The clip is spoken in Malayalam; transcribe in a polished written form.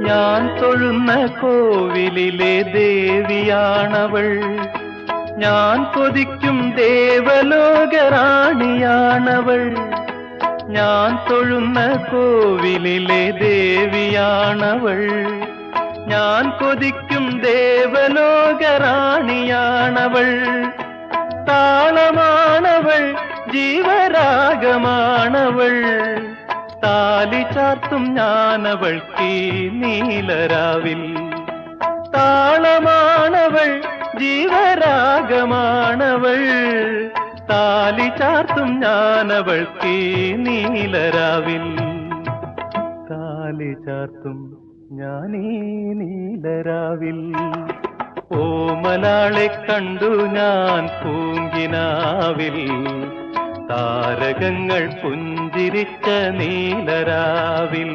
ഞാൻ തൊഴുന്ന കോവിലിലെ ദേവിയാണവൾ, ഞാൻ കൊതിക്കും ദേവലോകറാണിയാണവൾ. ഞാൻ തൊഴുന്ന കോവിലിലെ ദേവിയാണവൾ, ഞാൻ കൊതിക്കും ദേവലോകറാണിയാണവൾ. താളമാണവൾ, ജീവരാഗമാണവൾ, താലി ചാർത്തും ഞാനവൾക്കീ നീലരാവിൽ. താളമാണവൾ, ജീവരാഗമാണവൾ, താലി ചാർത്തും ഞാനവൾക്കീ നീലരാവിൽ. താലി ചാർത്തും ഞാനീ നീലരാവിൽ. ഓമലാളെ കണ്ടു ഞാൻ പൂങ്കിനാവിൽ, താരകങ്ങൾ പുഞ്ചിരിച്ച നീലരാവിൽ.